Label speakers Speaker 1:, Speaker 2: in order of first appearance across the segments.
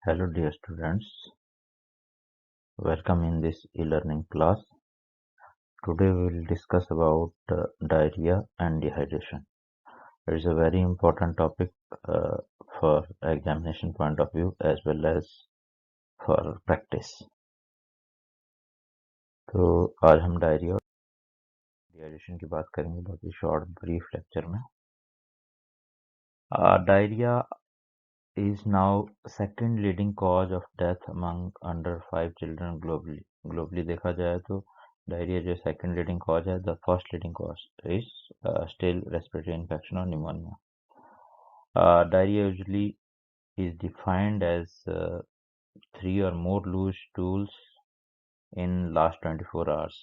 Speaker 1: Hello dear students, welcome in this e-learning class. Today we will discuss about diarrhea and dehydration. It is a very important topic uh, for examination point of view as well as for practice. तो आज हम diarrhoea और dehydration की बात करेंगे बहुत ही short brief lecture में. Diarrhea is now second leading cause of death among under 5 children globally. Globally देखा जाए तो डायरिया जो सेकंड लीडिंग कॉज है, the first leading cause is still respiratory infection और pneumonia. Diarrhea usually is defined as 3 or more loose stools in last 24 hours.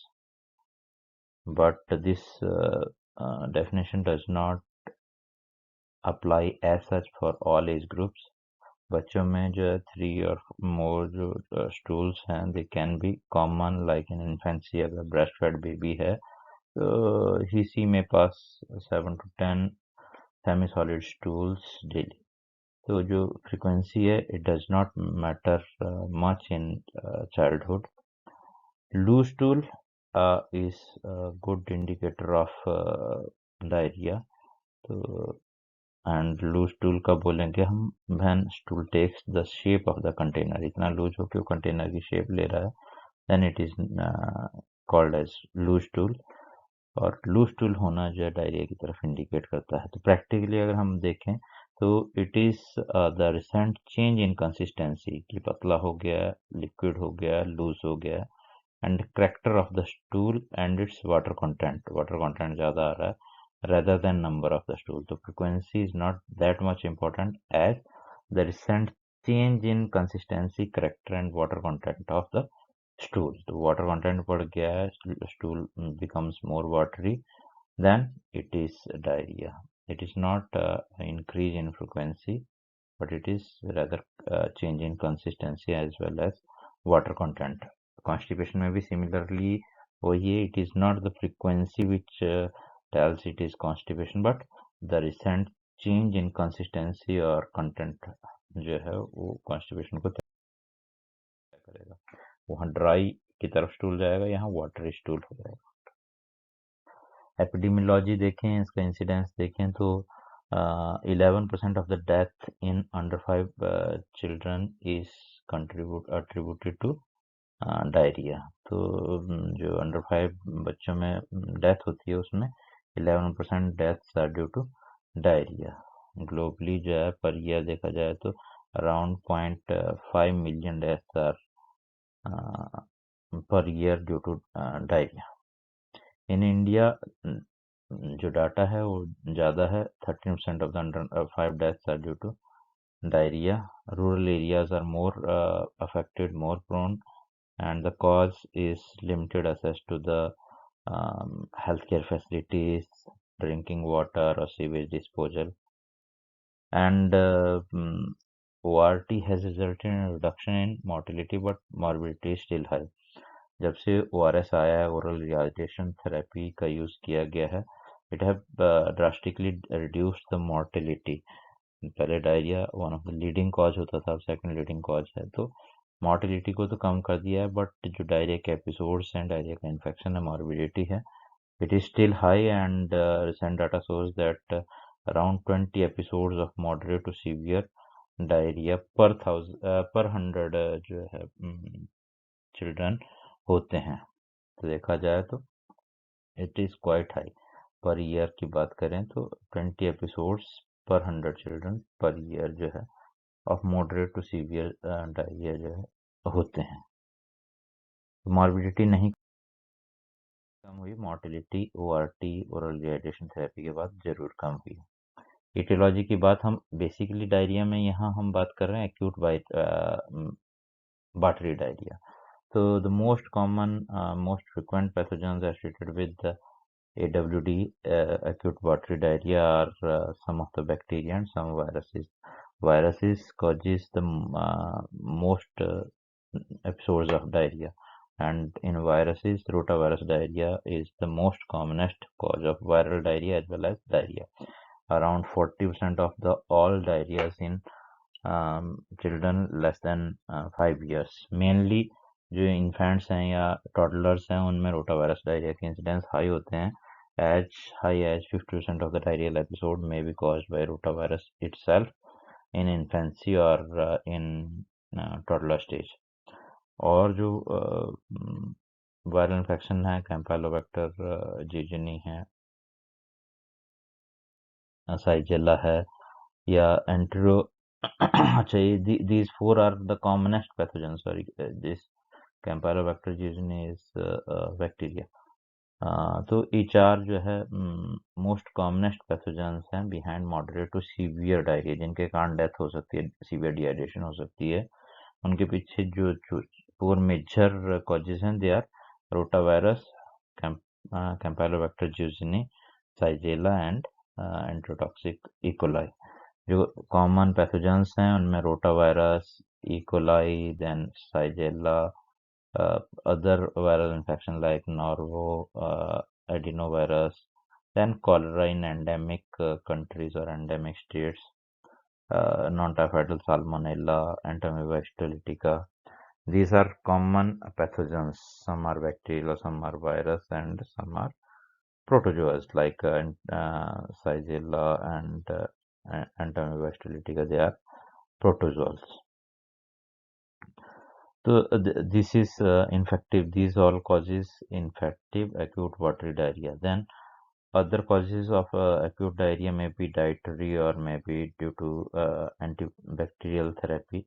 Speaker 1: But this definition does not apply as such for all age groups. बच्चों में जो है 3 or मोर जो stools हैं they can be common like in infancy. अगर breast fed baby है तो he may pass 7 to 10 semi solid stools daily. तो जो फ्रीक्वेंसी है it does not matter much in childhood. Loose stool is good indicator of diarrhoea. तो and loose stool का बोलेंगे हम when stool takes the shape of the container. इतना loose हो कि वो कंटेनर की शेप ले रहा है, then it is called as loose stool. और लूज टूल होना जो है डायरिया की तरफ इंडिकेट करता है. तो प्रैक्टिकली अगर हम देखें तो it is the recent change in consistency कि पतला हो गया, लिक्विड हो गया, लूज हो गया, and character of the stool and it's water content ज़्यादा आ रहा है rather than number of the stool. So frequency is not that much important as the recent change in consistency, character and water content of the stool. The water content बढ़ गया है, stool becomes more watery, then it is diarrhea. It is not increase in frequency, but it is rather change in consistency as well as water content. Constipation में भी similarly वही है, it is not the frequency which tells it is constipation, but the recent change in consistency or content जो है वो constipation को तय करेगा. वहाँ ड्राई की तरफ स्टूल जाएगा, यहाँ वाटरी स्टूल हो जाएगा. एपिडेमियोलॉजी देखें, इसका इंसिडेंस देखें तो 11% of the death in under 5 children is attributed to diarrhoea. तो जो अंडर 5 बच्चों में डेथ होती है उसमें 11% deaths are due to diarrhoea. Globally जो है पर ईयर देखा जाए तो around 0.5 million deaths are per year due to diarrhoea. In India जो डाटा है वो ज़्यादा है, 13% of the under 5 deaths are due to diarrhoea. Rural areas are more affected, more prone, and the cause is limited access to the healthcare facilities, drinking water or sewage disposal. And ORT has resulted in a reduction in mortality, but morbidity is still high. जब से ORS आया है, oral rehydration therapy का use किया गया है, it have drastically reduced the mortality. पहले diarrhoea one of the leading cause होता था, अब सेकंड लीडिंग कॉज है. तो मोर्टेलिटी को तो कम कर दिया है, बट जो डायरिया के एपिसोड्स हैं, डायरिया का इन्फेक्शन है, मॉर्बिडिटी है, it is still high. And recent data shows that around 20 episodes of moderate to severe diarrhoea per 100 जो है चिल्ड्रन होते हैं. तो देखा जाए तो it is quite high. Per year की बात करें तो 20 एपिसोड्स पर 100 चिल्ड्रन पर ईयर जो है of moderate to severe diarrhoea जो है होते हैं. मॉर्बिडिटी नहीं कम हुई, mortality ORT oral rehydration therapy के बाद जरूर कम हुई. इटियोलॉजी की बात हम बेसिकली डायरिया में यहाँ हम बात कर रहे हैं एक्यूट वाटरी डायरिया. तो the most common most frequent pathogens associated with AWD acute watery diarrhea are some of the bacteria and some viruses. Viruses causes the most episodes of diarrhea, and in viruses rotavirus diarrhea is the most commonest cause of viral diarrhea as well as diarrhea. Around 40% of the all diarrheas in children less than 5 years। Mainly जो infants हैं या toddlers हैं उनमें rotavirus diarrhoea के incidence high होते हैं। As high as 50% of the diarrhoeal episode में be caused by rotavirus itself in infancy और इन टॉडलर स्टेज। और जो वायरल इन्फेक्शन है कैंपेलोबैक्टर जीजनी है, साइजेला है या एंटेरो अच्छा ये these four are the commonest pathogens। sorry, this Campylobacter jejuni is bacteria। तो ये चार जो है मोस्ट कॉमनेस्ट पैथोजेंस हैं behind moderate to severe diarrhoea, जिनके कारण डेथ हो सकती है, सीवियर डिहाइड्रेशन हो सकती है। उनके पीछे जो फोर मेजर कॉजेज हैं they are rotavirus, Campylobacter jejuni, Shigella and enterotoxic E coli. जो कॉमन पैथोजेंस हैं उनमें rotavirus, E coli, then Shigella, other viral infection like Norvo, adenovirus, then cholera in endemic countries or endemic states, non-typhoidal salmonella, Entamoeba histolytica. These are common pathogens. Some are bacterial, some are virus, and some are protozoas like Shigella and Entamoeba histolytica. They are protozoals. So this is infective. These all causes infective acute watery diarrhea. Then other causes of acute diarrhea may be dietary or may be due to antibacterial therapy.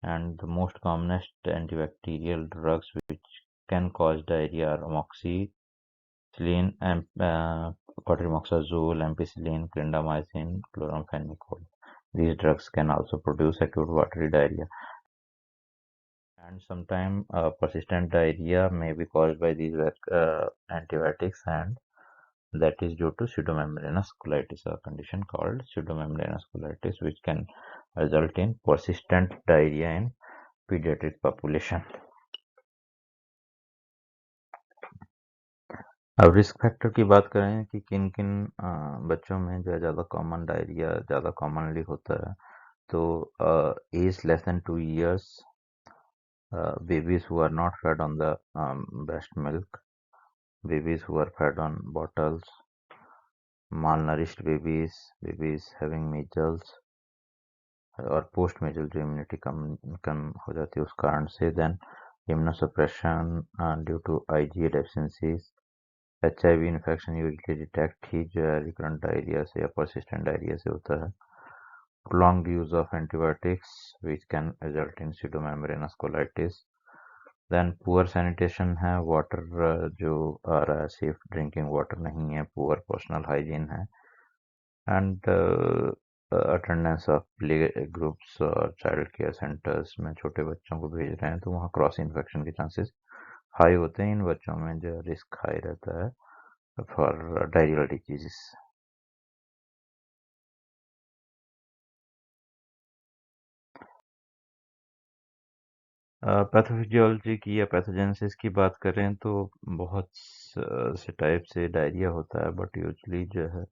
Speaker 1: And the most commonest antibacterial drugs which can cause diarrhea are amoxicillin, cotrimoxazole, ampicillin, clindamycin, chloramphenicol. These drugs can also produce acute watery diarrhea. And sometimes persistent diarrhea may be caused by these antibiotics, and that is due to pseudomembranous colitis, a condition called pseudomembranous colitis, which can result in persistent diarrhea in pediatric population. अब risk factor की बात करें कि किन किन बच्चों में जो है ज़्यादा कॉमन डायरिया ज़्यादा कॉमनली होता है, तो as less than 2 years, babies who are not fed on the breast milk, babies who are fed on bottles, malnourished babies, babies having measles और पोस्ट मेजल जो इम्यूनिटी कम हो जाती है उस कारण से, then immunosuppression due to IgA deficiencies. HIV infection usually detect ही जो है रिकरेंट डायरिया से या परसिस्टेंट डायरिया से होता है। prolonged use of antibiotics which can result in pseudomembranous colitis। Then poor sanitation है, वाटर जो आ रहा है सेफ ड्रिंकिंग वाटर नहीं है, पुअर पर्सनल हाइजीन है, and attendance of play groups और चाइल्ड केयर सेंटर्स में छोटे बच्चों को भेज रहे हैं तो वहाँ क्रॉस इन्फेक्शन के चांसेस हाई होते हैं। इन बच्चों में जो रिस्क हाई रहता है फॉर डायरियल डिजीजेस। पैथोफिजियोलॉजी की या पैथोजेनेसिस की बात करें तो बहुत से टाइप से डायरिया होता है, बट यूजली जो है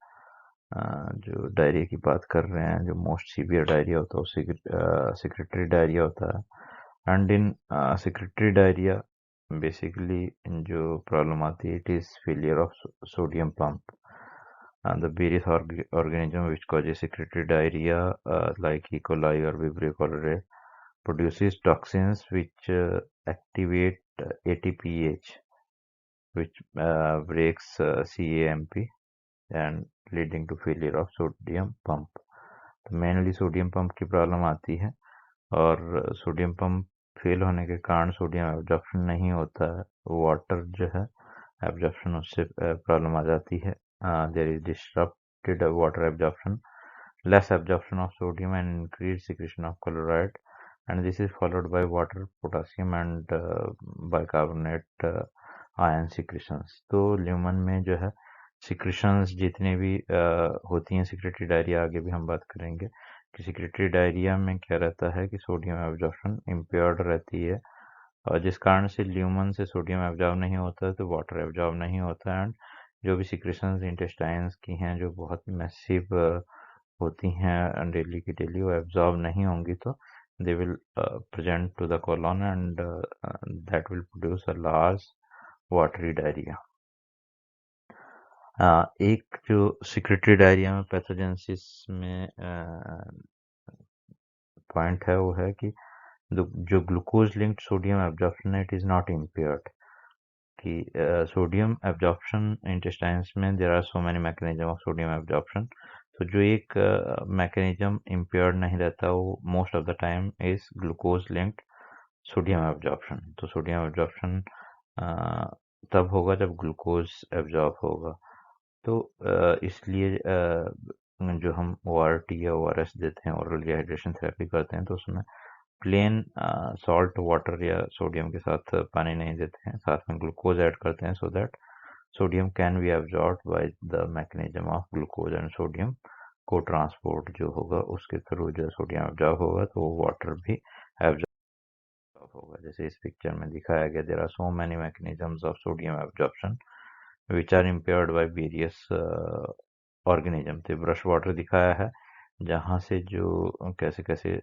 Speaker 1: जो डायरिया की बात कर रहे हैं, जो मोस्ट सीवियर डायरिया होता है वो सेक्रेटरी डायरिया होता है। And in secretary diarrhoea basically जो प्रॉब्लम आती है, it is failure of sodium pump. The various organism which causes secretory diarrhea like E. coli or Vibrio cholerae produces toxins which activate ATPase, which breaks CAMP and leading to failure of sodium pump। तो mainly sodium pump की problem आती है, और sodium pump fail होने के कारण sodium absorption नहीं होता है, वाटर जो है एब्जॉर्प्शन उससे प्रॉब्लम आ जाती है। There is disturbed water absorption, less absorption of sodium and increased secretion of chloride, and this is followed by water, potassium and bicarbonate ion secretions। तो ल्यूमन में जो है सिक्रेशंस जितनी भी होती हैं सेक्रेटरी डायरिया, आगे भी हम बात करेंगे कि सेक्रेटरी डायरिया में क्या रहता है कि सोडियम एब्जॉर्प्शन इम्पेयर्ड रहती है, और जिस कारण से ल्यूमन से सोडियम एब्जॉर्ब नहीं होता है तो वाटर एब्जॉर्ब नहीं होता है, एंड जो भी सिक्रेशंस इंटेस्टाइन्स की हैं जो बहुत मैसिव होती हैं डेली की डेली, वो एब्जॉर्ब नहीं होंगी तो they will present to the colon and that will produce a large watery diarrhea. एक जो secretory diarrhea में पैथोजेनेसिस में पॉइंट है वो है कि जो ग्लूकोज लिंक्ड सोडियम एब्जॉर्प्शन है इट इज नॉट इम्पेयर्ड, कि सोडियम एब्जॉर्प्शन इंटेस्टाइन्स में there are so many mechanism of sodium absorption, तो जो एक मैकेनिज्म इम्पेयर्ड नहीं रहता वो most of the time is glucose linked sodium absorption. तो सोडियम एब्जॉर्प्शन तब होगा जब ग्लूकोज एब्जॉर्ब होगा। तो इसलिए जो हम ORT या ORS देते हैं, ओरल रिहाइड्रेशन थेरेपी करते हैं, तो उसमें प्लेन सॉल्ट वाटर या सोडियम के साथ पानी नहीं देते हैं, साथ में ग्लूकोज ऐड करते हैं so that sodium can be absorb by the mechanism of glucose and sodium को ट्रांसपोर्ट जो होगा उसके थ्रू जो सोडियम एब्जॉर्ब होगा तो वो वाटर भी एब्जॉर्ब होगा। जैसे इस पिक्चर में दिखाया गया, there are so many mechanisms of sodium absorption which are impaired by various organism. तो ब्रश वाटर दिखाया है जहाँ से जो कैसे कैसे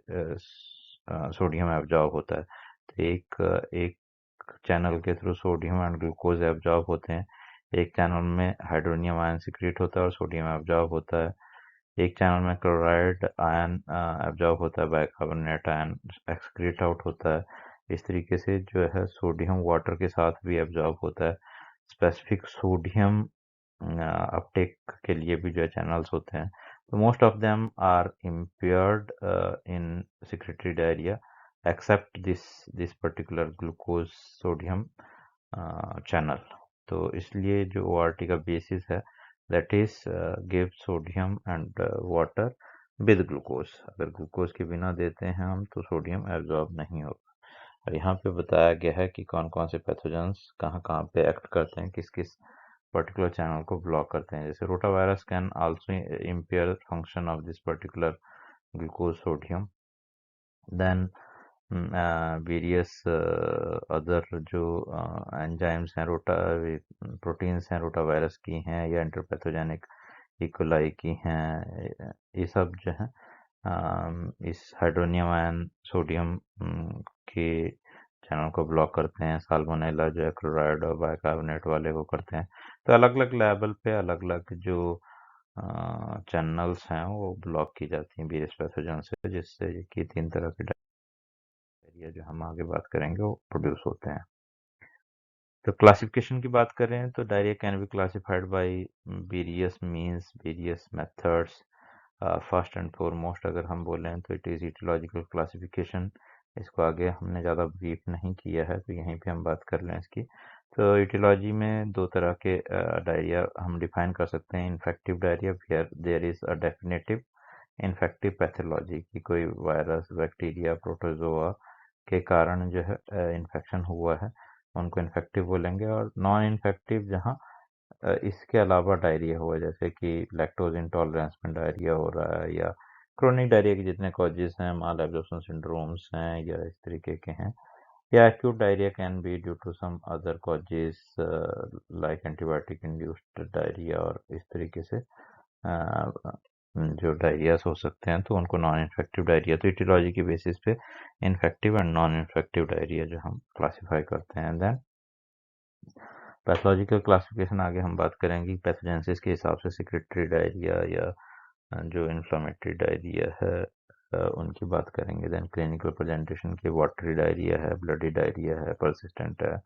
Speaker 1: सोडियम एब्जॉर्ब होता है। तो एक चैनल के through sodium and glucose absorb होते हैं, एक चैनल में हाइड्रोनियम आयन सिक्रेट होता है और सोडियम एब्जॉर्ब होता है, एक चैनल में क्लोराइड आयन एब्जॉर्ब होता है, बाइकार्बोनेट आयन एक्सक्रीट आउट होता है। इस तरीके से जो है सोडियम वाटर के साथ भी एब्जॉर्ब होता है। स्पेसिफिक सोडियम अपटेक के लिए भी जो चैनल्स होते हैं, तो most of them are impaired in secretory diarrhea except this particular glucose sodium channel। तो इसलिए जो ORT का बेसिस है that is give sodium and water with glucose. अगर ग्लूकोज के बिना देते हैं हम तो सोडियम एब्जॉर्ब नहीं होगा। और यहाँ पे बताया गया है कि कौन कौन से पैथोजेंस कहाँ कहाँ पे एक्ट करते हैं, किस किस पर्टिकुलर चैनल को ब्लॉक करते हैं। जैसे rotavirus can also impair function of this particular glucose sodium. Then various other जो एंजाइम्स हैं, प्रोटीन्स हैं रोटावायरस की हैं या इंटरपैथोजेनिक इकोलाई की हैं, ये सब जो हैं इस हाइड्रोनियम आयन सोडियम के चैनल को ब्लॉक करते हैं। साल्मोनेला जो है क्लोराइड और बाइकार्बोनेट वाले को करते हैं। तो अलग अलग लेवल पे अलग अलग जो चैनल्स हैं वो ब्लॉक की जाती हैं वेरियस पैथोजन से, जिससे कि 3 तरह के डायरिया जो हम आगे बात करेंगे वो प्रोड्यूस होते हैं। तो क्लासिफिकेशन की बात करें तो diarrhoea can be classified by various means, various methods. First and foremost अगर हम बोलें तो इट इज़ ईटियोलॉजिकल क्लासिफिकेशन। इसको आगे हमने ज़्यादा ब्रीफ नहीं किया है तो यहीं पे हम बात कर लें इसकी। तो ईटियोलॉजी में 2 तरह के डायरिया हम डिफाइन कर सकते हैं। Infective diarrhoea where there is a definitive infective pathology, की कोई वायरस, बैक्टीरिया, प्रोटोजोआ के कारण जो है इन्फेक्शन हुआ है उनको इन्फेक्टिव बोलेंगे। और नॉन इन्फेक्टिव जहाँ इसके अलावा डायरिया हुआ, जैसे कि लैक्टोज इंटॉलरेंस में डायरिया हो रहा है, या क्रोनिक डायरिया के जितने कॉजेज हैं, माल एब्जॉर्प्शन सिंड्रोम्स हैं या इस तरीके के हैं, या acute diarrhoea can be due to some other causes like antibiotic induced diarrhoea. और इस तरीके से जो डायरियाज हो सकते हैं तो उनको नॉन इन्फेक्टिव डायरिया। तो इटियोलॉजी की बेसिस पे infective and non infective diarrhoea जो हम क्लासीफाई करते हैं। देन पैथोलॉजिकल क्लासिफिकेशन आगे हम बात करेंगे। पैथोजेनेसिस के हिसाब से सेक्रेटरी डायरिया या जो इन्फ्लामेटरी डायरिया है उनकी बात करेंगे। देन क्लिनिकल प्रेजेंटेशन के वाटरी डायरिया है, ब्लडी डायरिया है, परसिस्टेंट है।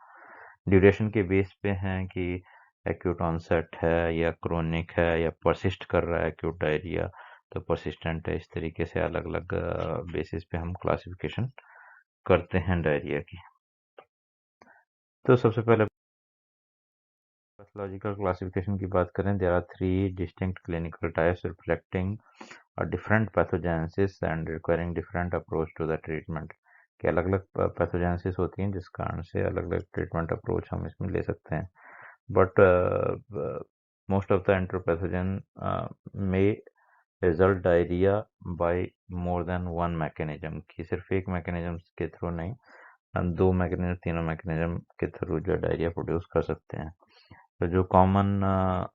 Speaker 1: ड्यूरेशन के बेस पे हैं कि एक्यूट ऑनसेट है या क्रोनिक है या परसिस्ट कर रहा है एक्यूट डायरिया तो परसिस्टेंट है। इस तरीके से अलग अलग बेसिस पे हम क्लासिफिकेशन करते हैं डायरिया की। तो सबसे पहले पैथोलॉजिकल क्लासिफिकेशन की बात करें, there are 3 distinct clinical types reflecting a different pathogenesis and requiring different approach to the treatment. कि अलग अलग पैथोजेनेसिस होती हैं जिस कारण से अलग अलग ट्रीटमेंट अप्रोच हम इसमें ले सकते हैं। But most of the enteropathogen में result diarrhoea by more than one mechanism, कि सिर्फ एक मैकेनिज्म के थ्रू नहीं, हम 2 मैकेनिज्म 3 मैकेनिज्म के थ्रू जो डायरिया प्रोड्यूस कर सकते हैं। तो जो कॉमन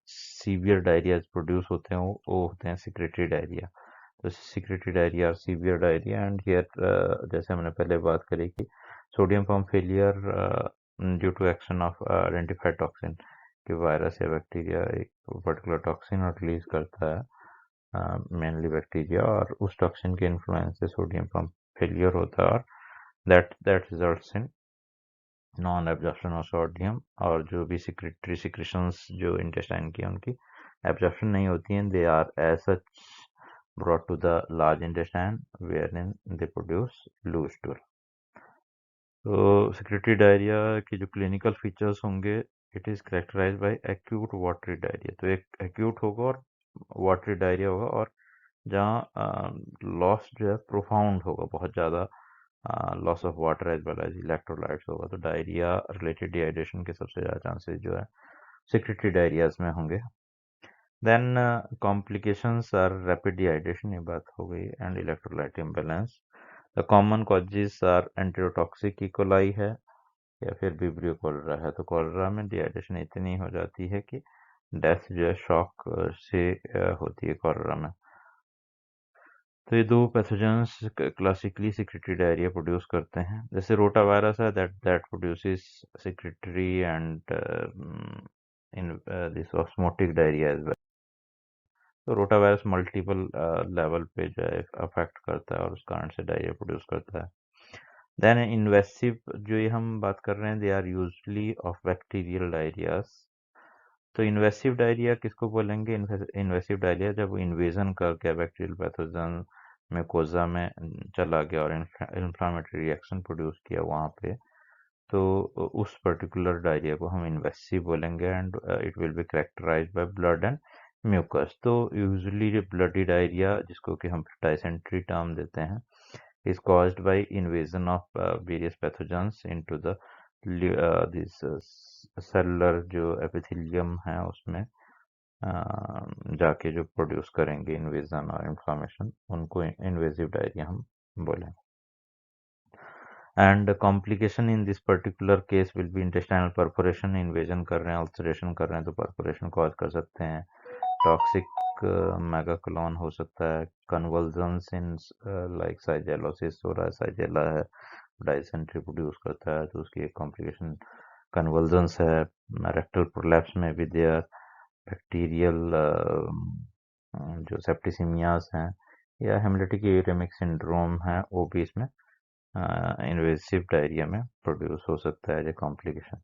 Speaker 1: सीवियर डायरियाज प्रोड्यूस होते हैं वो होते हैं सिक्रेटरी डायरिया। तो सिक्रेटरी डायरिया और सीवियर डायरिया, एंड हियर जैसे हमने पहले बात करी कि sodium pump failure due to action of identified toxin, कि वायरस या बैक्टीरिया एक पर्टिकुलर टॉक्सिन रिलीज करता है, मेनली बैक्टीरिया, और उस टॉक्सिन के इन्फ्लुएंस से सोडियम पंप फेलियर होता है, और that results in non absorption of sodium. और जो भी सिक्रेशंस जो इंटेस्टाइन की उनकी एब्जॉर्प्शन नहीं होती हैं, they are as such brought to the large intestine wherein they produce loose stool। तो secretory डायरिया की जो क्लिनिकल फीचर्स होंगे, it is characterise by acute watery diarrhoea. तो एक एक्यूट होगा और वाटरी डायरिया होगा, और जहाँ लॉस जो है प्रोफाउंड होगा, बहुत ज़्यादा loss of water as well as electrolytes होगा। तो डायरिया रिलेटेड डिहाइड्रेशन के सबसे ज़्यादा चांसेस जो है सेक्रेटरी डायरियाज में होंगे। Then complications are rapid dehydration, ये बात हो गई, and electrolyte imbalance. The common causes are enterotoxic E coli है या फिर विब्रियो कोलेरा है। तो कोलेरा में डिहाइड्रेशन इतनी हो जाती है कि डेथ जो है शॉक से होती है कोलेरा में। तो ये दो pathogens classically secretory diarrhoea produce करते हैं। जैसे रोटा वायरस है, that produces secretory and in this osmotic diarrhoea as well. तो रोटा वायरस मल्टीपल लेवल पे जो है अफेक्ट करता है और उस कारण से डायरिया प्रोड्यूस करता है। देन इन्वेसिव जो ये हम बात कर रहे हैं, they are usually of bacterial diarrhoeas. तो इन्वेसिव डायरिया किसको बोलेंगे? इन्वेसिव डायरिया जब इन्वेजन कर गया बैक्टीरियल पैथोजन म्यूकोजा में चला गया और इन्फ्लामेटरी रिएक्शन प्रोड्यूस किया वहाँ पे, तो उस पर्टिकुलर डायरिया को हम इन्वेसिव बोलेंगे, and it will be characterised by blood and mucus. तो यूजुअली जो ब्लडी डायरिया, जिसको कि हम डाइसेंट्री टर्म देते हैं, is caused by invasion of various pathogens into the this cellular जो एपिथेलियम है उसमें जाके जो प्रोड्यूस करेंगे इन्वेजन और इन्फ्लामेशन, उनको इन्वेजिव डायरिया हम बोलें। And complication in this particular case will be intestinal perforation, invasion कर रहे हैं, अल्सरेशन कर रहे हैं तो परफोरेशन कॉज कर सकते हैं, टॉक्सिक मेगाकोलोन हो सकता है, कन्वल्जन्स इन लाइक साइजेलोसिस हो रहा है, साइजेला है, डाइसेंट्री प्रोड्यूस करता है तो उसकी एक कॉम्प्लिकेशन कन्वल्जन्स है। रेक्टल प्रोलैप्स में भी देयर बैक्टीरियल जो सेप्टिसिमियास हैं या हेमोलिटिक यूरेमिक सिंड्रोम है, वो भी इसमें इन्वेसिव डायरिया में प्रोड्यूस हो सकता है as a complication.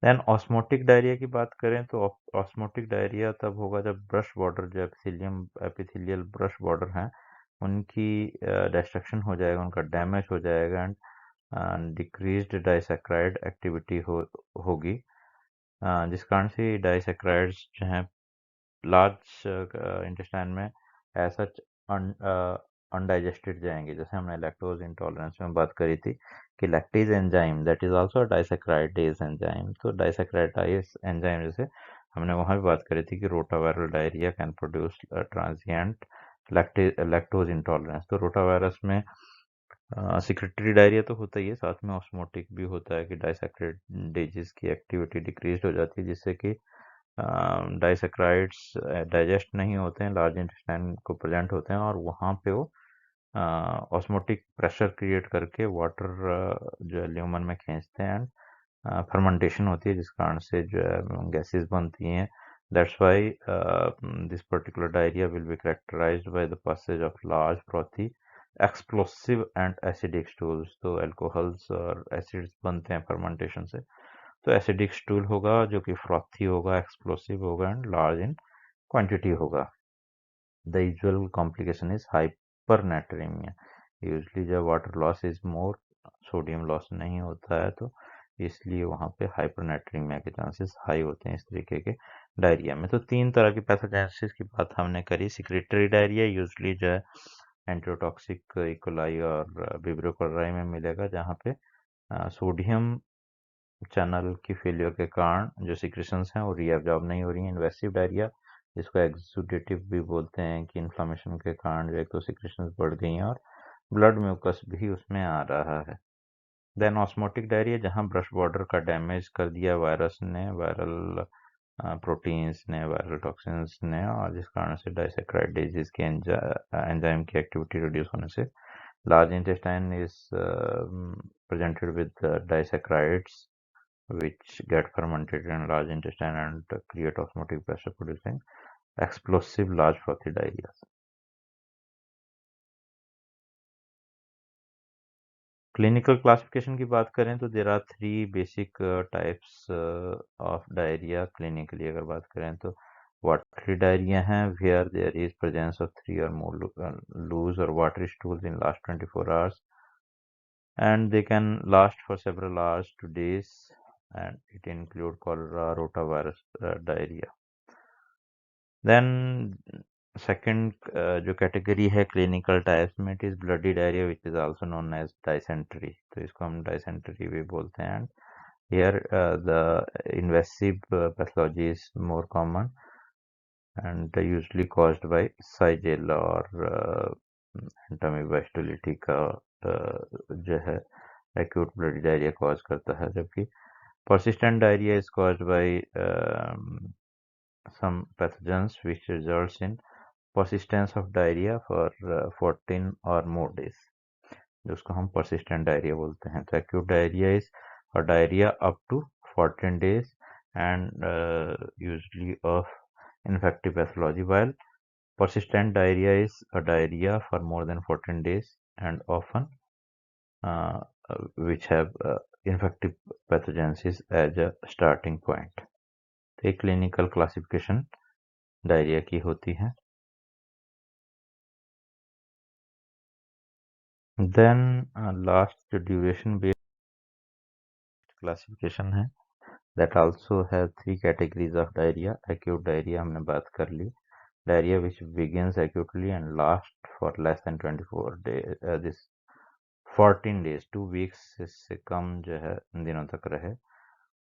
Speaker 1: Then osmotic diarrhoea की बात करें तो ऑस्मोटिक डायरिया तब होगा जब ब्रश बॉर्डर जो एपिथेलियल ब्रश बॉर्डर हैं उनकी डिस्ट्रक्शन हो जाएगा, उनका डैमेज हो जाएगा, एंड डिक्रीज्ड डाइसैक्राइड एक्टिविटी होगी, जिस कारण से डाइसैक्राइड्स जो हैं लार्ज इंटेस्टाइन में ऐसा अनडाइजेस्टेड जाएंगे। जैसे हमने लैक्टोज इंटॉलरेंस में बात करी थी कि lactase enzyme that is also disaccharidase enzyme. तो डाइसैक्राइडेज एंजाइम जैसे हमने वहाँ भी बात करी थी कि rotaviral diarrhoea can produce transient lactose intolerance. तो रोटावायरस में सिक्रेटरी डायरिया तो होता ही है, साथ में ऑस्मोटिक भी होता है कि डाइसैक्राइडेजेस की एक्टिविटी डिक्रीज हो जाती है, जिससे कि डाइसैक्राइड्स डाइजेस्ट नहीं होते हैं, लार्ज इंटेस्टाइन को प्रेजेंट होते हैं और वहाँ पे वो ऑस्मोटिक प्रेशर क्रिएट करके वाटर जो है ल्यूमन में खींचते हैं, एंड फर्मेंटेशन होती है जिस कारण से जो है गैसेस बनती हैं। That's why this particular diarrhoea will be characterised by the passage of large frothy explosive and acidic stools. तो अल्कोहल्स और एसिड्स बनते हैं फर्मेंटेशन से, तो एसिडिक स्टूल होगा जो कि फ्रॉथी होगा, एक्सप्लोसिव होगा, एंड लार्ज इन क्वांटिटी होगा। The usual complication is hypernatraemia. Usually जब water loss is more, sodium loss नहीं होता है, तो इसलिए वहाँ पे हाइपरनेट्रेमिया के चांसेस हाई होते हैं इस तरीके के डायरिया में। तो तीन तरह की पैथोजेनेसिस की बात हमने करी। सिक्रेटरी डायरिया यूजली जो है एंटीटॉक्सिक इकोलाई और विब्रियो कोलेराई में मिलेगा, जहाँ पे सोडियम चैनल की फेलियर के कारण जो सिक्रेशंस हैं वो रीअब्जॉर्ब नहीं हो रही हैं। इन्वेसिव डायरिया, जिसको एक्सुडेटिव भी बोलते हैं, कि इन्फ्लामेशन के कारण जो एक तो सिक्रेशंस बढ़ गई हैं और ब्लड म्यूकस भी उसमें आ रहा है। देन ऑस्मोटिक डायरिया, जहाँ ब्रश बॉर्डर का डैमेज कर दिया वायरस ने, वायरल प्रोटीन्स ने, वायरल टॉक्सिन्स ने, और जिस कारण से डाइसेक्राइड डिजीज की एंजाइम की एक्टिविटी रिड्यूस होने से large intestine is presented with disaccharides which get fermented in large intestine and create osmotic pressure producing explosive large frothy diarrhea. Clinical classification की बात करें तो there are 3 basic types of diarrhoea clinically. अगर बात करें तो वाटरी डायरिया हैं, where there is presence of 3 or more loose or watery stools in last 24 hours and they can last for several hours to days, and it include cholera, rotavirus diarrhea. Then second जो category है clinical types में, it is bloody diarrhoea which is also known as dysentery, तो इसको हम dysentery भी बोलते हैं। And here the invasive pathology is more common and usually caused by Shigella और एंटामीबा का जो है acute bloody diarrhea cause करता है, जबकि persistent diarrhea is caused by some pathogens which results in persistence of diarrhea for 14 or more days, जिसको हम persistent diarrhea बोलते हैं। तो acute diarrhea is a diarrhea up to 14 days and usually of infective pathology, while persistent diarrhea is a diarrhea for more than 14 days and often which have infective pathogenesis as a starting point. तो एक clinical classification diarrhoea की होती है। Then last जो duration based classification है, that also have 3 categories of diarrhoea. Acute diarrhoea हमने बात कर ली, diarrhoea which begins acutely and last for less than 24 days, this 14 days, 2 weeks से कम जो है दिनों तक रहे।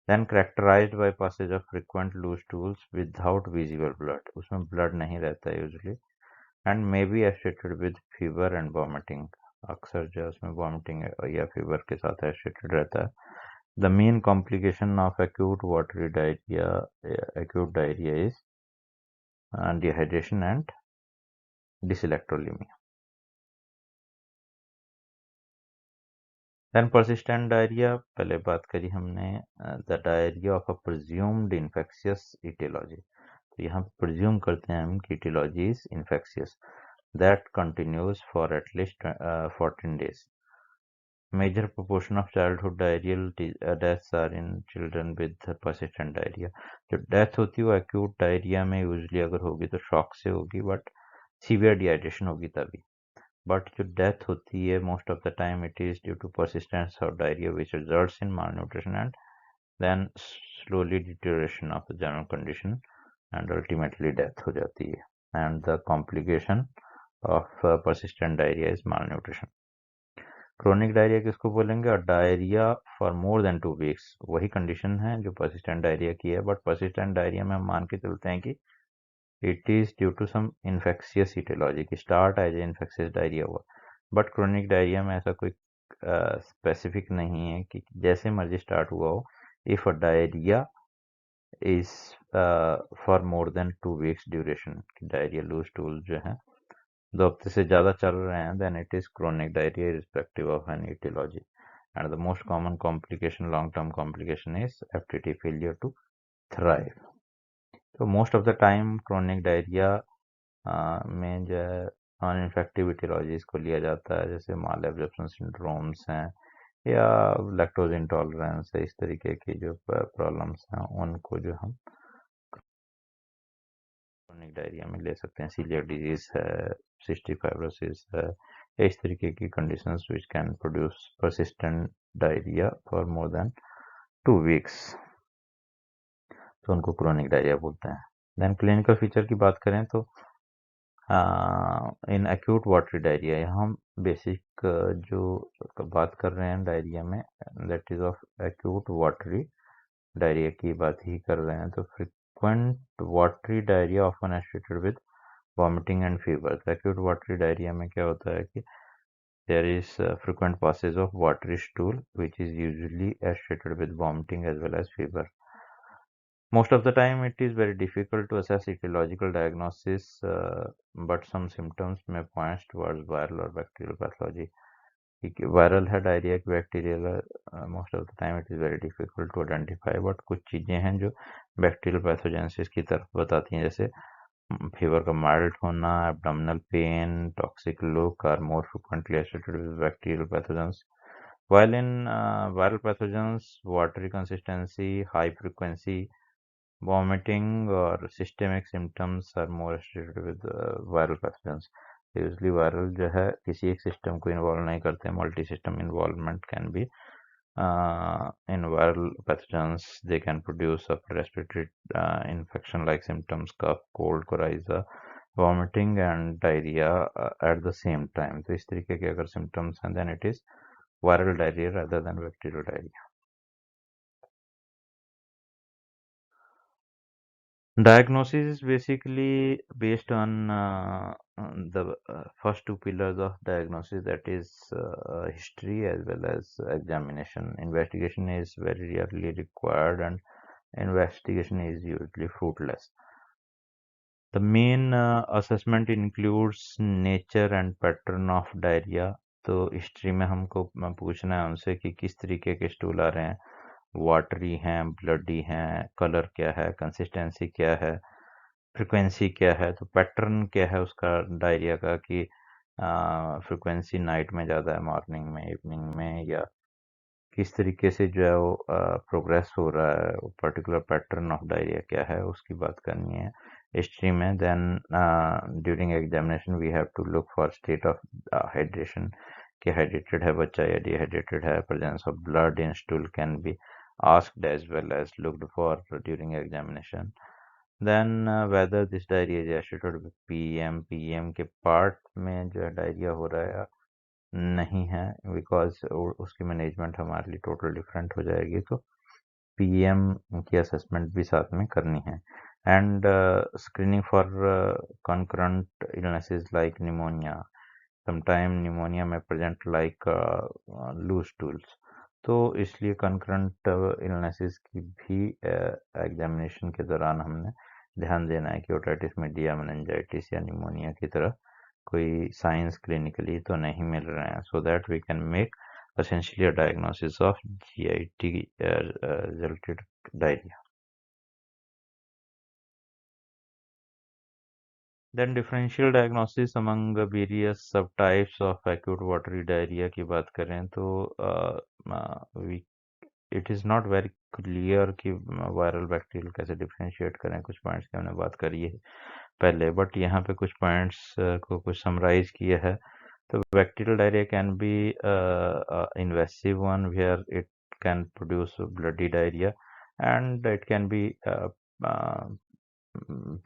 Speaker 1: Then characterized by passage of frequent loose stools without visible blood, उसमें blood नहीं रहता है usually, and may be associated with fever and vomiting, अक्सर जो उसमें vomiting या fever के साथ associated रहता है। The main complication of acute watery diarrhea, acute diarrhea is dehydration and dyselectrolemia. Then persistent diarrhea, पहले बात करी हमने, the diarrhea of a presumed infectious etiology, तो यहाँ presume करते हैं हम कि etiology is infectious, that continues for at least 14 days. Major proportion of childhood diarrheal deaths are in children with persistent diarrhea. जो death होती है वो acute diarrhea में usually अगर होगी तो shock से होगी, but severe dehydration होगी तभी। But जो death होती है most of the time it is due to persistence of diarrhea which results in malnutrition and then slowly deterioration of the general condition and ultimately death हो जाती है। And the complication of persistent diarrhea is malnutrition. Chronic diarrhoea किसको बोलेंगे? और diarrhoea for more than 2 weeks, वही condition है जो persistent diarrhoea की है, बट परसिस्टेंट डायरिया में हम मान के चलते हैं कि it is due to some infectious aetiology, की स्टार्ट एज इन्फेक्शियस डायरिया हुआ, बट क्रोनिक डायरिया में ऐसा कोई स्पेसिफिक नहीं है कि जैसे मर्जी स्टार्ट हुआ हो। If a diarrhoea is for more than 2 weeks duration, diarrhoea loose stool जो है 2 हफ्ते से ज़्यादा चल रहे हैं, then it is chronic diarrhoea irrespective of an etiology. And the most common complication, long-term complication, is FTT, failure to thrive. तो most of the time chronic diarrhoea में जो है नॉन इन्फेक्टिव ईटियोलॉजीज को लिया जाता है, जैसे माल एब्जॉर्प्शन सिंड्रोम्स हैं या लैक्टोज इंटॉलरेंस है, इस तरीके की जो प्रॉब्लम्स हैं उनको जो हम क्रोनिक डायरिया में ले सकते हैं। सीलियक डिजीज है, सिस्टिक फाइब्रोसिस है, इस तरीके की conditions which can produce persistent diarrhoea for more than 2 weeks, तो उनको क्रोनिक डायरिया बोलते हैं। देन क्लिनिकल फीचर की बात करें तो इन एक्यूट वाटरी डायरिया, यहाँ हम बेसिक जो बात कर रहे हैं डायरिया में, that is of acute watery diarrhoea की बात ही कर रहे हैं। तो frequent watery diarrhoea often associated with vomiting and fever. Acute watery diarrhoea में क्या होता है कि There is frequent passage of watery stool, which is usually associated with vomiting as well as fever. Most of the time, it is very difficult to assess etiological diagnosis, but some symptoms may point towards viral or bacterial pathology. Viral है diarrhoea की bacterial है most of the time it is very difficult to identify but कुछ चीज़ें हैं जो bacterial pathogenesis की तरफ बताती हैं जैसे फीवर का माइल्ड होना abdominal pain toxic look are more frequently associated with bacterial pathogens while in viral pathogens watery consistency high frequency vomiting or systemic symptoms are more associated with viral pathogens. Usually viral जो है किसी एक system को involve नहीं करते हैं multi system involvement can be in viral pathogens they can produce upper respiratory infection like symptoms cough cold coryza vomiting and diarrhea at the same time तो इस तरीके के अगर symptoms हैं then it is viral diarrhea rather than bacterial diarrhea. Diagnosis is basically based on the first two pillars of diagnosis, that is history as well as examination. Investigation is very rarely required and investigation is usually fruitless. The main assessment includes nature and pattern of diarrhea. तो history में हमको पूछना है उनसे कि किस तरीके के स्टूल आ रहे हैं, वाटरी हैं, ब्लडी हैं, कलर क्या है, कंसिस्टेंसी क्या है, फ्रिक्वेंसी क्या है, तो पैटर्न क्या है उसका डायरिया का कि फ्रिक्वेंसी नाइट में ज़्यादा है, मॉर्निंग में, इवनिंग में, या किस तरीके से जो है वो प्रोग्रेस हो रहा है, पर्टिकुलर पैटर्न ऑफ डायरिया क्या है उसकी बात करनी है हिस्ट्री में. Then during examination we have to look for state of hydration कि हाइड्रेटेड है बच्चा या डिहाइड्रेटेड है. Presence of blood in stool can be asked as well as looked for during examination. Then whether this diarrhoea is associated with PM के part में जो है diarrhoea हो रहा है नहीं है बिकॉज उसकी मैनेजमेंट हमारे लिए टोटल डिफरेंट हो जाएगी. तो पीएम की असेसमेंट भी साथ में करनी है. And screening for concurrent illnesses like pneumonia. Sometime pneumonia may present like loose stools. तो इसलिए concurrent illnesses की भी एग्जामिनेशन के दौरान हमने ध्यान देना है कि ओटाइटिस मीडिया मेनिंजाइटिस या निमोनिया की तरह कोई साइंस क्लिनिकली तो नहीं मिल रहे हैं, so that we can make essentially a diagnosis of GIT related diarrhea. Then differential diagnosis among the various subtypes of acute watery diarrhea की बात करें तो we it is not very clear कि viral bacterial कैसे differentiate करें. कुछ points की हमने बात करी है पहले, बट यहाँ पे कुछ पॉइंट्स को कुछ समराइज किया है. तो bacterial diarrhea can be invasive one where it can produce bloody diarrhea, and it can be uh,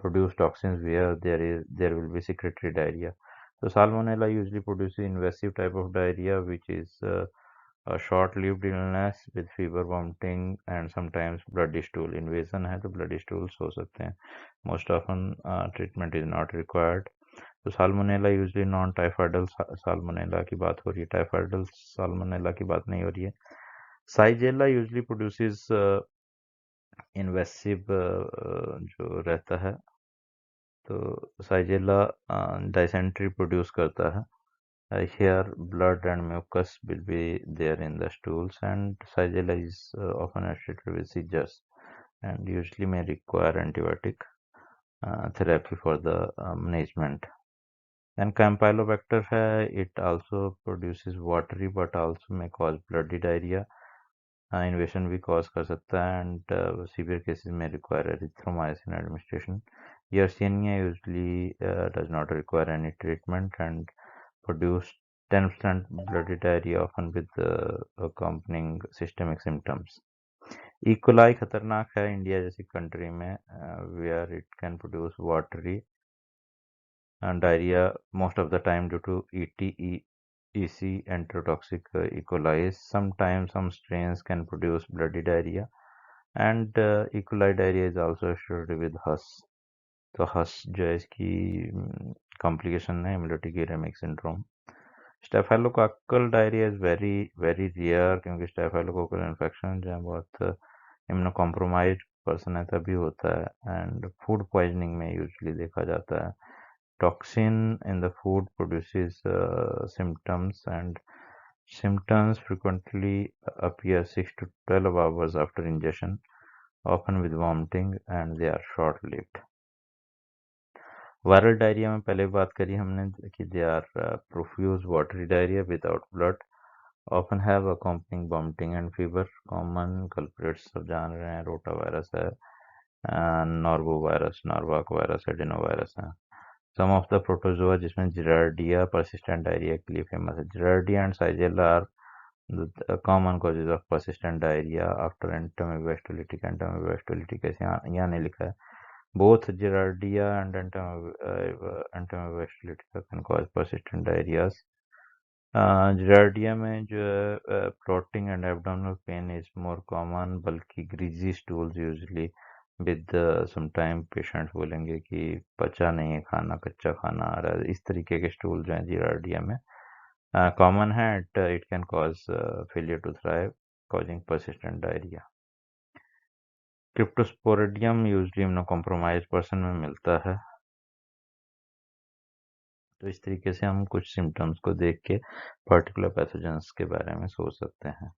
Speaker 1: produce toxins where there will be secretory diarrhea. So salmonella usually produces invasive type of diarrhea, which is a short-lived illness with fever, vomiting, and sometimes bloody stool. Invasion है तो bloody stools हो सकते हैं. Most often treatment is not required. तो salmonella usually non टाइफाइडल salmonella की बात हो रही है, टाइफाइडल साल्मोनेला की बात नहीं हो रही है. साइजेला यूजली प्रोड्यूसेस इन्वेसिव जो रहता है, तो साइजेला डाइसेंट्री प्रोड्यूस करता है. Here blood and mucus will be there in the stools, and Shigella is often associated with seizures and usually may require antibiotic therapy for the management. Then Campylobacter है, it also produces watery but also may cause bloody diarrhea. Invasion भी cause कर सकता है, and severe cases may require erythromycin administration. Yersinia usually does not require any treatment and produce 10% bloody diarrhea often with accompanying systemic symptoms. E. coli खतरनाक है India जैसी country में, where it can produce watery and diarrhea most of the time due to EC enterotoxic E. coli. Sometimes some strains can produce bloody diarrhea, and E. coli diarrhea is also associated with HUS. तो HUS जो है इसकी complication है haemolytic uraemic syndrome. Staphylococcal diarrhoea is very very rare, क्योंकि staphylococcal infection जो है बहुत immuno compromise person है तभी होता है, एंड फूड पॉइजनिंग में यूजुअली देखा जाता है. Toxin in the food produces symptoms, and symptoms frequently appear 6 to 12 hours after ingestion, often with vomiting, and they are short-lived. Viral diarrhoea में पहले बात करी हमने कि they are profuse watery diarrhoea without blood, often have accompanying vomiting and fever. Common culprits सब जान रहे हैं, रोटा वायरस है, नॉर्वो वायरस, नॉर्वाक वायरस, एडिनोवायरस है. Some of the protozoa जिसमें जिरार्डिया persistent diarrhea के लिए फेमस है. Giardia and Shigella are the common causes of persistent diarrhea after entomobacterial. Entomobacterial कैसे यहाँ नहीं लिखा है. Both Giardia and entomobacterial can cause persistent diarrhea. Giardia में जो है bloating and abdominal pain is more common, बल्कि greasy stools usually with sometime patients बोलेंगे कि पचा नहीं है खाना, कच्चा खाना आ रहा है. इस तरीके के स्टूल जो हैं जिरार्डिया में कॉमन है. It can cause failure to thrive, causing persistent diarrhea. Cryptosporidium usually immunocompromise person में मिलता है. तो इस तरीके से हम कुछ सिम्टम्स को देख के पर्टिकुलर पैथोजेंस के बारे में सोच सकते हैं.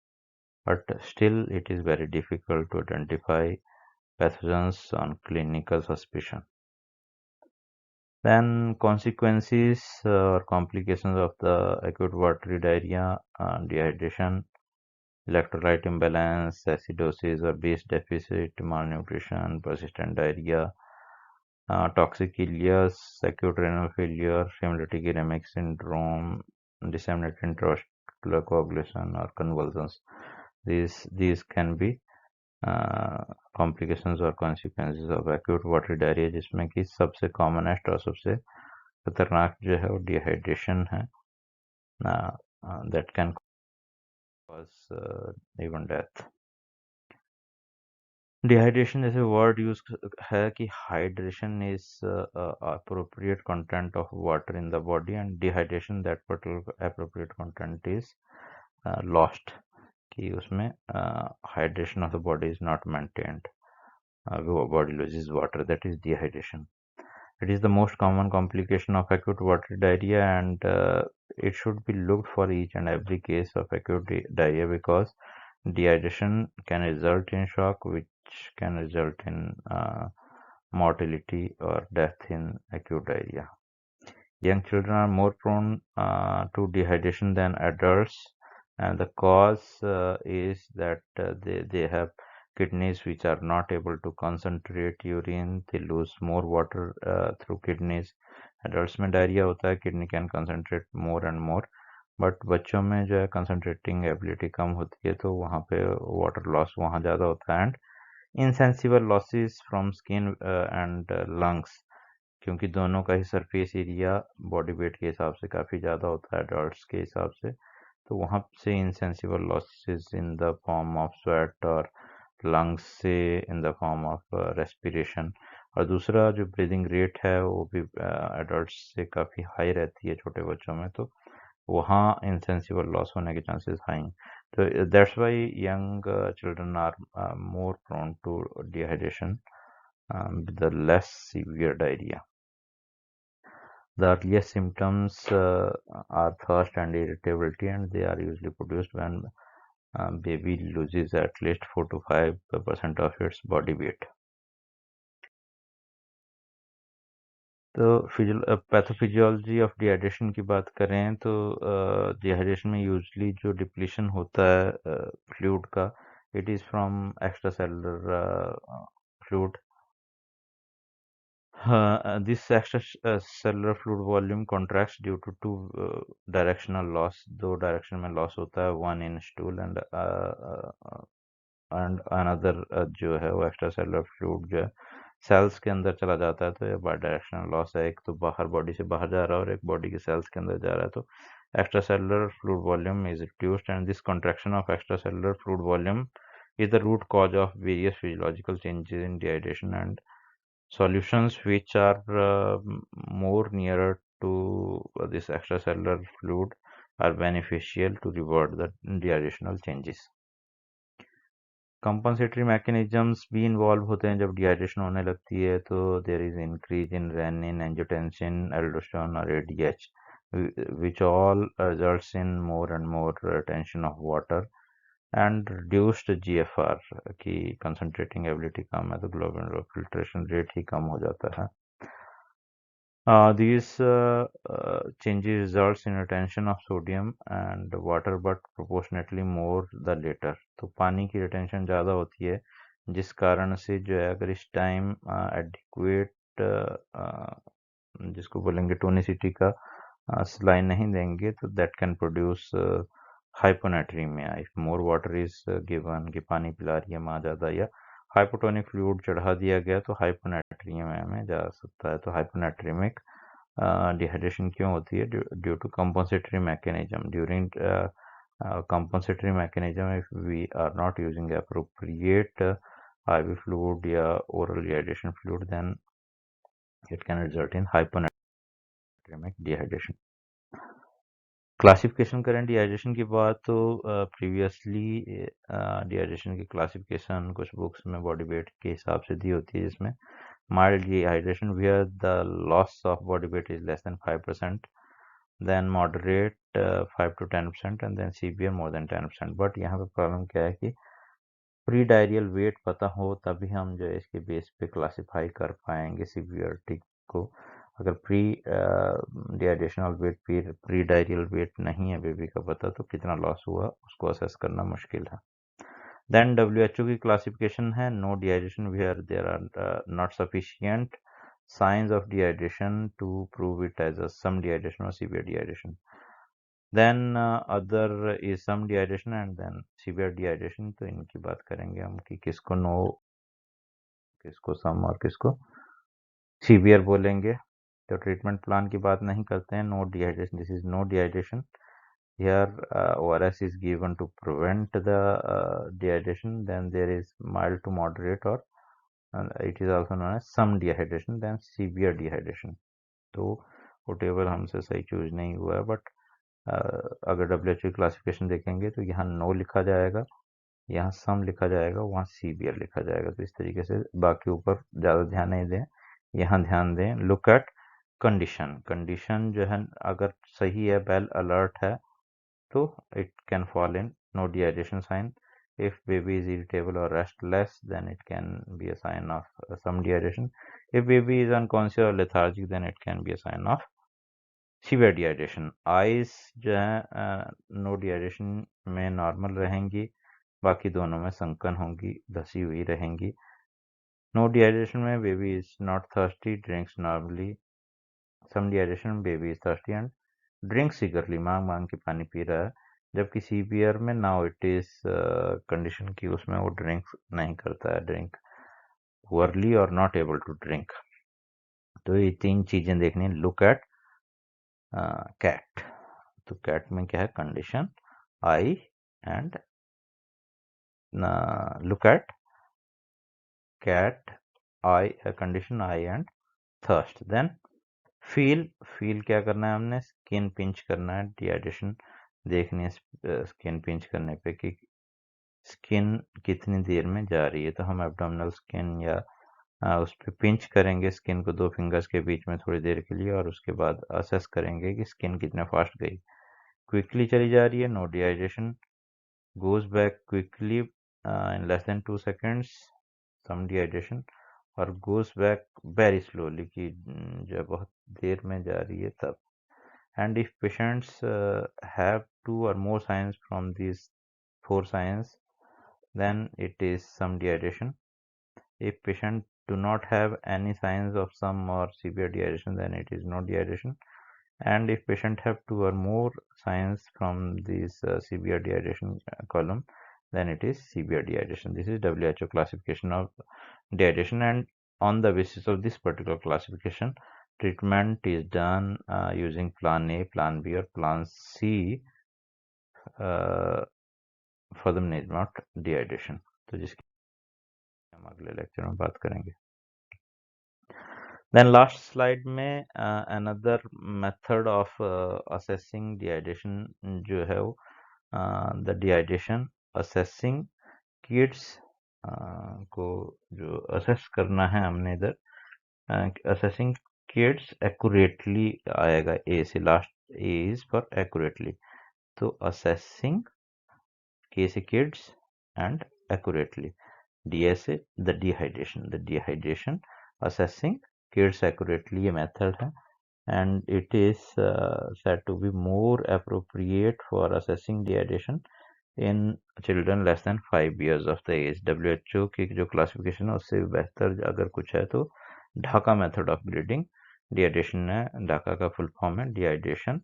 Speaker 1: But still it is very difficult to identify pathogens on clinical suspicion. Then consequences or complications of the acute watery diarrhea, dehydration, electrolyte imbalance, acidosis or base deficit, malnutrition, persistent diarrhea, toxic ileus, acute renal failure, hemolytic uremic syndrome, disseminated intravascular coagulation or convulsions. These can be complications or consequences of acute watery diarrhea, जिसमें कि सबसे commonest और सबसे खतरनाक जो है वो dehydration है. that can cause even death. Dehydration जैसे वर्ड यूज है कि hydration is appropriate content of water in the body, and dehydration that particular appropriate content is lost, कि उसमें hydration of the body is not maintained. Body loses water, that is dehydration. It is the most common complication of acute watery diarrhea, and it should be looked for each and every case of acute diarrhea, because dehydration can result in shock, which can result in mortality or death in acute diarrhea. Young children are more prone to dehydration than adults, and the cause is that they have kidneys which are not able to concentrate urine. They lose more water through kidneys. Adults में diarrhoea होता है, kidney can concentrate more and more, but बच्चों में जो है concentrating ability कम होती है, तो वहाँ पे वाटर लॉस वहाँ ज़्यादा होता है. And insensible losses from skin and lungs, क्योंकि दोनों का ही सरफेस एरिया बॉडी वेट के हिसाब से काफ़ी ज़्यादा होता है एडल्ट्स के हिसाब से, तो वहाँ से insensible losses in the form of sweat, और लंग्स से in the form of respiration. और दूसरा जो ब्रीदिंग रेट है वो भी एडल्ट्स से काफ़ी हाई रहती है छोटे बच्चों में, तो वहाँ इनसेंसिबल लॉस होने के चांसेस हाई. तो that's why young children are more prone to dehydration with the less severe diarrhea. The earliest symptoms are thirst and irritability, and they are usually produced when baby loses at least 4 to 5% of its body weight. तो pathophysiology of dehydration की बात करें तो dehydration में usually जो depletion होता है fluid का, it is from extra cellular fluid. This extracellular fluid volume contracts due to two directional loss. दो डायरेक्शन में लॉस होता है, one in stool and another जो है वो extracellular fluid जो है सेल्स के अंदर चला जाता है, तो ये बाई डायरेक्शनल लॉस है. एक तो बाहर बॉडी से बाहर जा रहा है और एक बॉडी के सेल्स के अंदर जा रहा है, तो extracellular fluid volume is reduced, and this contraction of extracellular fluid volume is the root cause of various physiological changes in dehydration, and solutions which are more nearer to this extracellular fluid are beneficial to revert the dehydration changes. Compensatory mechanisms भी involve होते हैं जब dehydration होने लगती है, तो there is increase in renin, angiotensin, aldosterone और ADH, which all results in more and more retention of water and reduced GFR की concentrating ability कम है तो glomerular filtration rate ही कम हो जाता है. These changes results in retention of sodium and water but proportionately more the later. तो पानी की retention ज़्यादा होती है जिस कारण से जो है अगर इस टाइम adequate जिसको बोलेंगे टोनिसिटी का सलाइन नहीं देंगे तो that can produce hyponatremia. If more water is given कि पानी पिला रही है माँ ज़्यादा या हाइपोटोनिक फ्लूइड चढ़ा दिया गया तो हाइपोनेट्रियमिया में जा सकता है. तो हाइपोनेट्रिमिक डिहाइड्रेशन क्यों होती है? Due to compensatory mechanism. During compensatory mechanism, if we are not using appropriate IV fluid या oral dehydration fluid, then it can result in hyponatremic dehydration. Classification करें डिहाइड्रेशन की बात तो प्रीवियसली डिहाइड्रेशन की क्लासिफिकेशन कुछ बुक्स में body weight के हिसाब से दी होती है, जिसमें mild dehydration where the loss of body weight is less than 5%, then moderate 5 to 10% and then severe more than 10%. But यहाँ पे प्रॉब्लम क्या है कि प्री डायरियल वेट पता हो तभी हम जो है इसके बेस पे क्लासिफाई कर पाएंगे सीवियरिटी को. अगर pre dehydrational weight pre diarrhoeal weight नहीं है बेबी का पता तो कितना लॉस हुआ उसको असेस करना मुश्किल है. देन WHO की क्लासिफिकेशन है no dehydration where there are not sufficient signs of dehydration to prove it as a some dehydration or severe dehydration. Then other is some dehydration and then severe dehydration. तो इनकी बात करेंगे हम कि किसको no, किसको सम और किसको सीवियर बोलेंगे. तो ट्रीटमेंट प्लान की बात नहीं करते हैं. No dehydration, this is no dehydration. Here ORS is given to prevent the dehydration. Then there is mild to moderate or it is also known as some dehydration. Then severe dehydration. तो वो table हमसे सही choose नहीं हुआ है, but अगर WHO classification देखेंगे तो यहाँ नो लिखा जाएगा, यहाँ सम लिखा जाएगा, वहाँ सीवियर लिखा जाएगा. तो इस तरीके से बाकी ऊपर ज़्यादा ध्यान नहीं दें, यहाँ ध्यान दें. Look at condition. कंडीशन जो है अगर सही है, वेल अलर्ट है, तो it can fall in no dehydration sign. If baby is irritable or restless, then it can be a sign of some dehydration. If baby is unconscious or lethargic, then it can be a sign of severe dehydration. Eyes जो है no dehydration में normal रहेंगी, बाकी दोनों में sunken होंगी, धसी हुई रहेंगी. No dehydration में baby is not thirsty, drinks normally. Some dehydration baby is thirsty and drinks eagerly, मांग मांग के पानी पी रहा है. जबकि सीवियर में नाउ इट इज कंडीशन की उसमें वो ड्रिंक नहीं करता है, ड्रिंक पुअरली और नॉट एबल टू ड्रिंक. तो ये तीन चीजें देखनी है. Look at cat. तो कैट में क्या है? Condition, eye and look at cat, eye condition, eye and thirst. Then feel क्या करना है हमने? स्किन पिंच करना है. डिहाइड्रेशन देखनी है स्किन पिंच करने पे कि स्किन कितनी देर में जा रही है. तो हम एब्डोमिनल स्किन या उस पर पिंच करेंगे स्किन को 2 फिंगर्स के बीच में थोड़ी देर के लिए, और उसके बाद असेस करेंगे कि स्किन कितने फास्ट गई. क्विकली चली जा रही है, no dehydration. Goes back quickly in less than 2 seconds, some dehydration. और गोज बैक वेरी स्लोली कि जो बहुत देर में जा रही है तब. And if patients have 2 or more signs from these 4 signs, then it is some dehydration. If patients do not have any signs of some or severe dehydration, then it is no dehydration. And if patient have 2 or more signs from this severe dehydration column, then it is severe dehydration. This is WHO classification of dehydration, and on the basis of this particular classification, treatment is done using plan A, plan B or plan C for the management of dehydration. तो जिसकी हम अगले lecture में बात करेंगे. Then last slide में another method of assessing dehydration जो है वो द डिहाइड्रेशन असेसिंग किड्स को जो असेस करना है हमने इधर असेसिंग किड्स एक्यूरेटली आएगा, ए से last, A is for accurately, तो असेसिंग के से किड्स एंड एक्यूरेटली, DS से the dehydration assessing kids accurately ये method है, and it is said to be more appropriate for assessing dehydration in children less than 5 years of the age. WHO की जो classification है उससे बेहतर अगर कुछ है तो Dhaka method of grading dehydration है, ढाका का फुल फॉर्म है डिहाइड्रेशन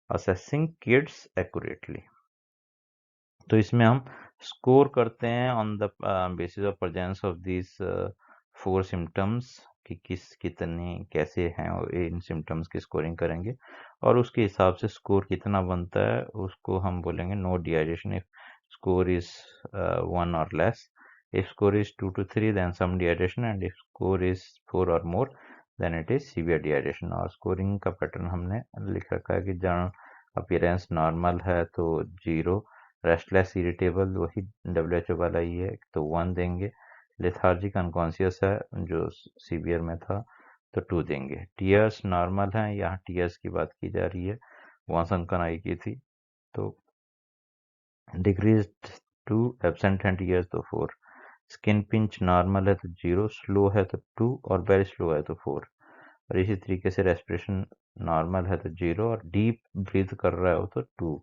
Speaker 1: असेसिंग किड्स एक्यूरेटली। तो इसमें हम स्कोर करते हैं on the basis of presence of this 4 symptoms कि कितने कैसे हैं, और इन सिम्टम्स की स्कोरिंग करेंगे और उसके हिसाब से स्कोर कितना बनता है उसको हम बोलेंगे no dehydration if score is 1 और less, if score is 2 to 3 then some dehydration, and if score is 4 or more then it is severe dehydration। और स्कोरिंग का पैटर्न हमने लिख रखा है कि जनरल अपीयरेंस नॉर्मल है तो 0, रेस्टलेस इरिटेबल वही WHO वाला ही है तो 1 देंगे, लेथार्जिक अनकॉन्शियस है जो सीवियर में था तो 2 देंगे, टीयर्स नॉर्मल हैं, यहाँ टीयर्स की बात की जा रही है, वहाँ संकन आई की थी तो डिक्रीज 2, एब्सेंट हैं टीयर्स तो 4, स्किन पिंच नॉर्मल है तो 0, स्लो है तो 2 और वेरी स्लो है तो 4, और इसी तरीके से रेस्पिरेशन नॉर्मल है तो 0 और डीप ब्रीथ कर रहा है तो 2,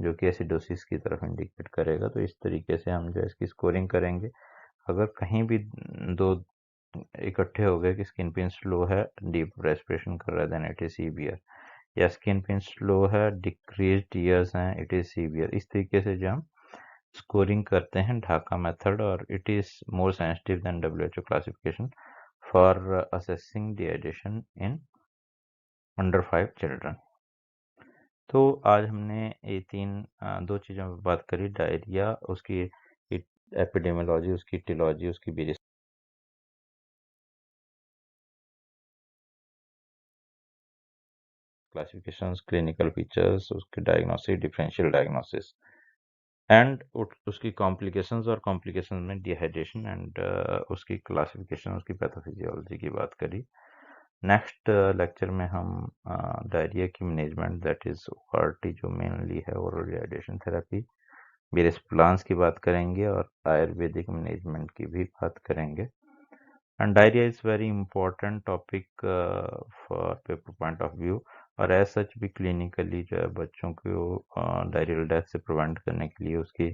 Speaker 1: जो कि एसिडोसिस की तरफ इंडिकेट करेगा। तो इस तरीके से हम जो है इसकी स्कोरिंग करेंगे। अगर कहीं भी दो इकट्ठे हो गए कि स्किन पिन स्लो है, डीप रेस्पिरेशन कर रहा है, देन इट इज सीवियर, या स्किन पिन स्लो है, डिक्रीज टीयर्स हैं, इट इज सीवियर। इस तरीके से जो हम स्कोरिंग करते हैं ढाका मेथड, और it is more sensitive then WHO classification for assessing dehydration in under 5 children. तो आज हमने ये दो चीज़ों पर बात करी, डायरिया, उसकी एपिडेमियोलॉजी, उसकी टिलॉजी, उसकी वेरियस क्लासिफिकेशंस, क्लिनिकल फीचर्स, उसके डायग्नोसिस, डिफरेंशियल डायग्नोसिस एंड उसकी कॉम्प्लिकेशंस, और कॉम्प्लिकेशन में डिहाइड्रेशन एंड उसकी क्लासिफिकेशन, उसकी पैथोफिजियोलॉजी की बात करी। नेक्स्ट लेक्चर में हम डायरिया की मैनेजमेंट, दैट इज ORT जो मेनली है oral dehydration therapy, various plans की बात करेंगे और आयुर्वेदिक मैनेजमेंट की भी बात करेंगे। And diarrhoea is very important topic for paper point of view, और एज सच भी क्लिनिकली जो है बच्चों को डायरियल डेथ से प्रिवेंट करने के लिए उसकी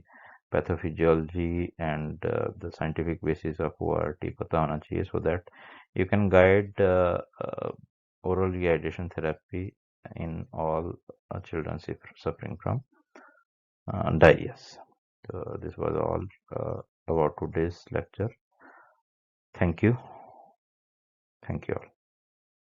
Speaker 1: pathophysiology and the scientific basis of ORT पता होना चाहिए, so that you can guide oral rehydration therapy in all children suffering from diarrhea. So this was all about today's lecture. Thank you all.